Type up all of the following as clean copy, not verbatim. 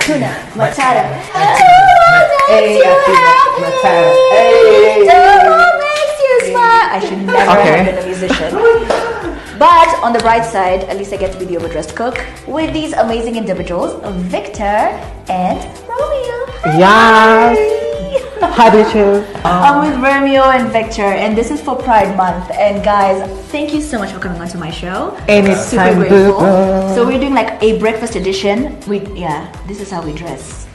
Tuna Matata. Hey, Matata. Makes you smile. I should never have been a musician. But on the bright side, at least I get to be the overdressed cook with these amazing individuals, Victor and Romeo. Yes. How do you choose? I'm with Romeo and Victor, and this is for Pride Month. And guys, thank you so much for coming onto my show. Anytime, super grateful. So we're doing like a breakfast edition. This is how we dress.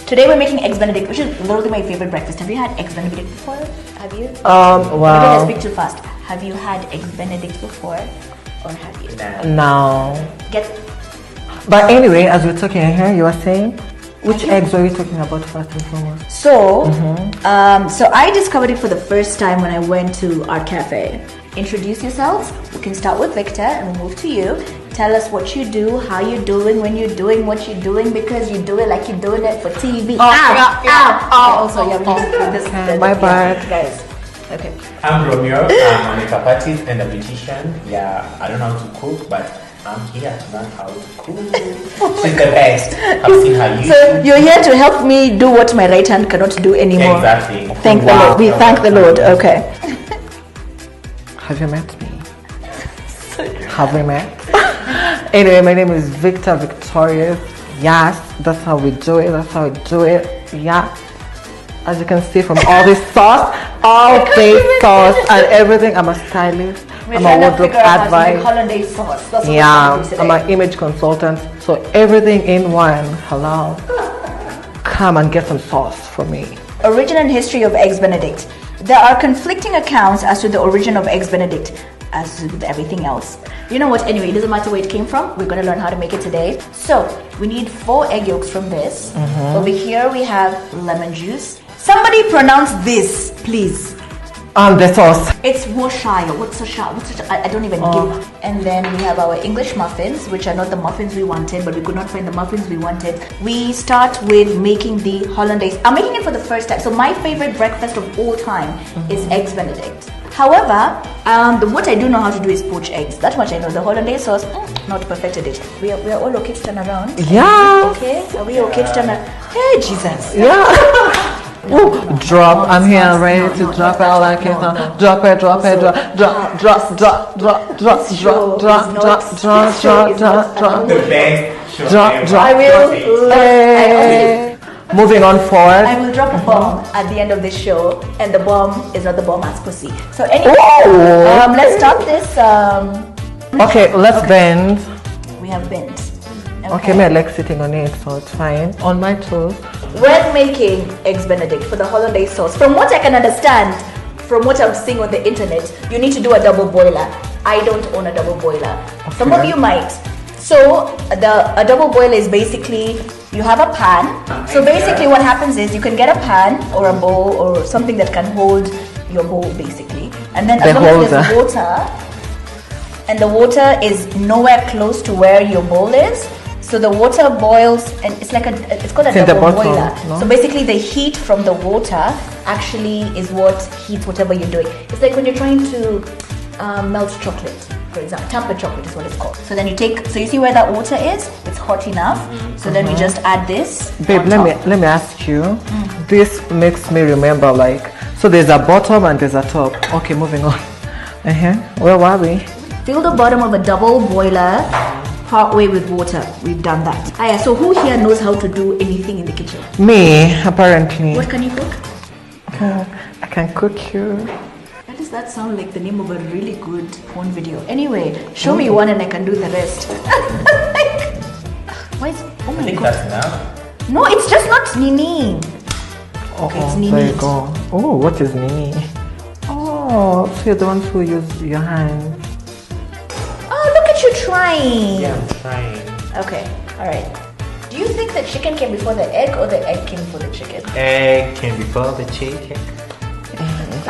Today we're making eggs Benedict, which is literally my favorite breakfast. Have you had eggs Benedict before? Have you? Wow. Maybe I speak too fast. Have you had eggs Benedict before, or have you? No. But anyway, as we're talking here, you were saying, which eggs were we talking about first and foremost? So, so I discovered it for the first time when I went to Art Cafe. Introduce yourselves. We can start with Victor and we'll move to you. Tell us what you do, how you're doing, when you're doing what you're doing, because you do it like you're doing it for TV. Also, my bad, guys. Okay. I'm Romeo. I'm a makeup artist and a beautician. Yeah, I don't know how to cook, but I'm here to learn how to cook. She's the best. I've seen her use. So you're here to help me do what my right hand cannot do anymore. Exactly. Thank the Lord. We thank the Lord. Okay. Have you met me? Have we met? Anyway, my name is Victor Victorious. Yes, that's how we do it. That's how we do it. Yeah. As you can see from all this sauce, all this sauce and everything, I'm a stylist. I'm a wardrobe advisor. Hollandaise sauce. That's what I'm an image consultant. So everything in one. Hello. Come and get some sauce from me. Origin and history of Eggs Benedict. There are conflicting accounts as to the origin of Eggs Benedict, as with everything else. You know what? Anyway, it doesn't matter where it came from. We're going to learn how to make it today. So we need 4 egg yolks from this. Over here we have lemon juice. Somebody pronounce this, please. The sauce. It's Worcestershire. What's Worcestershire? I don't even give. And then we have our English muffins, which are not the muffins we wanted, but we could not find the muffins we wanted. We start with making the hollandaise. I'm making it for the first time. So my favorite breakfast of all time is Eggs Benedict. However, what I do know how to do is poach eggs. That much I know. The hollandaise sauce, not perfected it. We are all okay to turn around. Yeah. Okay? Are we okay to turn around? Hey, Jesus. Yeah. Ooh, drop. I'm here ready to drop it like it. Drop it, drop it, drop. The best. Drop. I will. Moving on forward. I will drop a bomb at the end of this show, and the bomb is not the bomb as pussy. So anyway, let's start this. Okay, let's bend. We have bent. Okay, my leg's sitting on it, so it's fine. On my toes. When making Eggs Benedict for the hollandaise sauce, from what I can understand, from what I'm seeing on the internet, you need to do a double boiler. I don't own a double boiler. Okay. Some of you might. So a double boiler is basically you have a pan. So basically what happens is you can get a pan or a bowl or something that can hold your bowl basically. And then as long as there's water, and the water is nowhere close to where your bowl is, so the water boils, and it's called a double boiler. No? So basically the heat from the water actually is what heats whatever you're doing. It's like when you're trying to melt chocolate, for example. Tempered chocolate is what it's called. So then you see where that water is? It's hot enough. So then we just add this. Babe, let me ask you. This makes me remember so there's a bottom and there's a top. Okay, moving on. Where were we? Fill the bottom of a double boiler partway with water. We've done that. So who here knows how to do anything in the kitchen? Me, apparently. What can you cook? I can cook you. Why does that sound like the name of a really good porn video? Anyway, show me one and I can do the rest. Why is, oh my God. That's enough. No, it's just not Nini. Okay, it's Nini. There you go. Oh, what is Nini? Oh, so you're the ones who use your hands. Oh, look at you trying. Yeah, I'm trying. Okay, alright. Do you think the chicken came before the egg or the egg came before the chicken? Egg came before the chicken.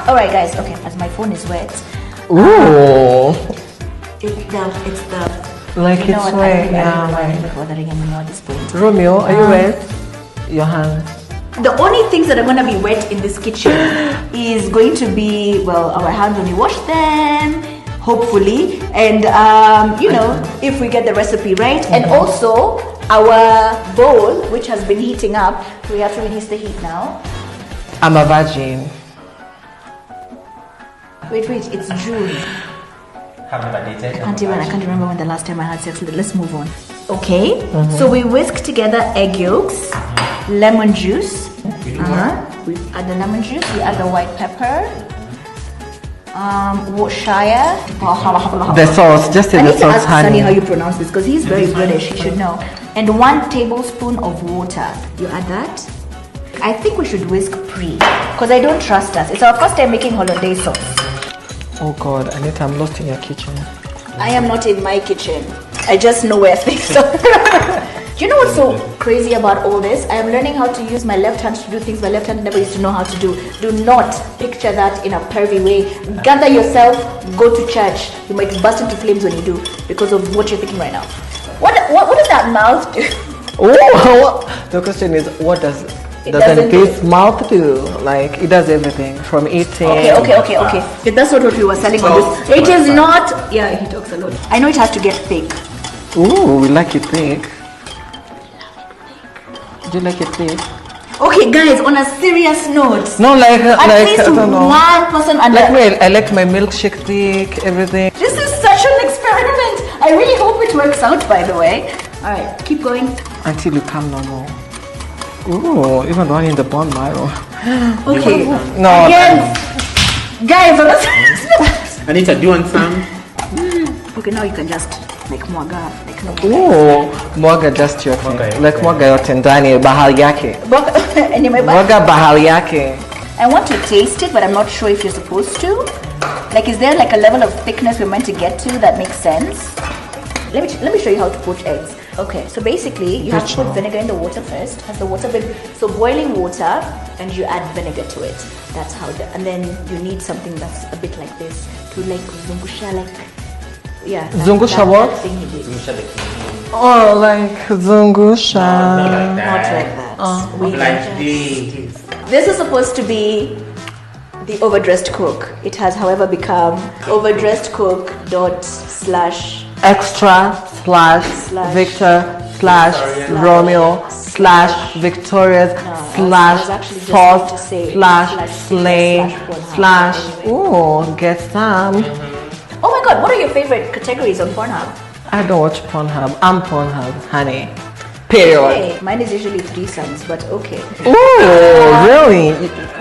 Alright guys, okay, as my phone is wet. Ooh. It's the like it's wet, yeah. Like bothering anymore at this point. Romeo, are you wet? Your hands. The only things that are going to be wet in this kitchen is going to be, well, our hands when we wash them, hopefully, and if we get the recipe right, and also our bowl, which has been heating up, we have to release the heat now. I'm a virgin. Wait, it's June. Have never dated. I can't remember when the last time I had sex. Let's move on. Okay, so we whisk together egg yolks, lemon juice. We add the lemon juice, we add the white pepper, Worcestershire. The sauce, just say I the need to sauce, ask Sunny honey. how you pronounce this because he's very British, he should know. And 1 tablespoon of water. You add that. I think we should whisk because I don't trust us. It's our first time making hollandaise sauce. Oh God, Anita, I'm lost in your kitchen. I am not in my kitchen. I just know where things are. You know what's so crazy about all this? I am learning how to use my left hand to do things my left hand never used to know how to do. Do not picture that in a pervy way. Gather yourself, go to church. You might burst into flames when you do because of what you're thinking right now. What does that mouth do? Oh, the question is, what does doesn't this mouth do? Like, it does everything from eating. Okay. That's not what we were selling on this. It is not. Yeah, he talks a lot. I know it has to get thick. Ooh, we like it thick. Do you like it thick? Okay, guys, on a serious note. No, like At least I don't know. one person under. I like my milkshake thick, everything. This is such an experiment. I really hope it works out, by the way. All right, keep going. Until you come normal. Ooh, even the one in the bone marrow. Okay. No. Again, guys, on a serious Anita, do you want some? note. Okay, now you can just like mwaga, like no. Ooh, mwaga just yote. Okay, Like okay. mwaga yote ndani bahari yake. Anyway, but Mwaga bahari yake. I want to taste it, but I'm not sure if you're supposed to. Like, is there like a level of thickness we're meant to get to that makes sense? Let me show you how to poach eggs. Okay, so basically you have to put vinegar in the water first. Has the water been so boiling water, and you add vinegar to it. That's how and then you need something that's a bit like this to like zungusha, like Zungusha what? that thing he did. Oh, like zungusha. Not like Not that. like that. We Like can this. This is supposed to be the overdressed cook. It has, however, become overdressedcook./ Extra / Victor / Romeo / Victoria's I / was actually just going to sauce say / slay / ooh, get some. Oh my god, what are your favorite categories on Pornhub? I don't watch Pornhub. I'm Pornhub, honey. Period. Hey, mine is usually threesomes, but okay. Ooh, really?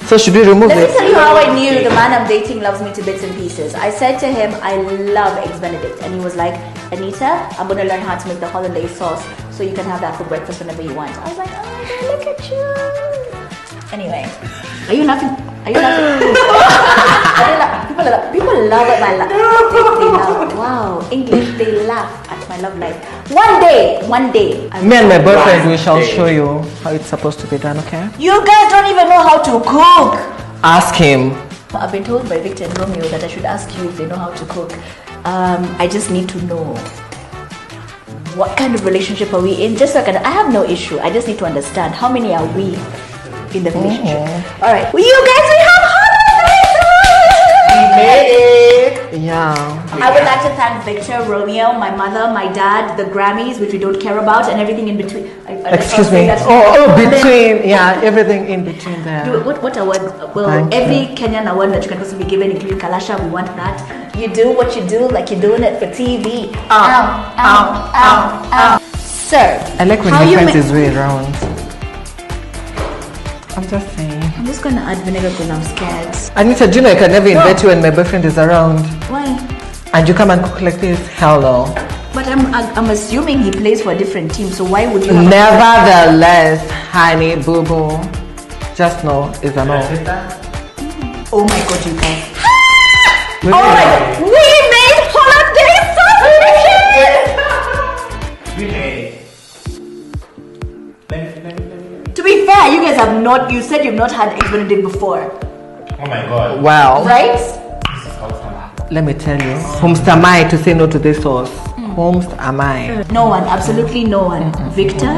So should we remove Let me it? tell you how I knew the man I'm dating loves me to bits and pieces. I said to him, I love Eggs Benedict. And he was like, Anita, I'm going to learn how to make the hollandaise sauce so you can have that for breakfast whenever you want. I was like, oh my god, look at you. Anyway, are you laughing? Are you laughing? People love at my laugh. They love. Wow, English, they laugh at my love life. One day, I Me and my boyfriend, we One shall day. show you how it's supposed to be done, okay? You guys don't even know how to cook. Ask him. I've been told by Victor and Romeo that I should ask you if they know how to cook. I just need to know what kind of relationship are we in. Just so I have no issue. I just need to understand how many are we in the relationship. All right, well, you guys, we have Yeah. I would like to thank Victor, Romeo, my mother, my dad, the Grammys, which we don't care about, and everything in between. Excuse me. Between. Yeah, everything in between there. What award? Well, Thank every Kenyan award that you can possibly be given, including Kalasha, we want that. You do what you do, like you're doing it for TV. Ow. Sir, I like when how he you finds ma- his way around. I'm just saying. I'm just gonna add vinegar because I'm scared. Anita, do you know I can never invite you when my boyfriend is around? Why? And you come and cook like this? Hell no. But I'm assuming he plays for a different team, so why would you have Nevertheless, honey, boo boo, just know it's a no. Oh my god, you guys. Wait, Oh my god, we made hollandaise sausage! Really? To be fair, you guys have not, you said you've not had Eggs Benedict before, Oh my god. wow. right? This is awesome. Let me tell you, whomst am I to say no to this sauce? Whomst am I? No one, absolutely no one. Victor?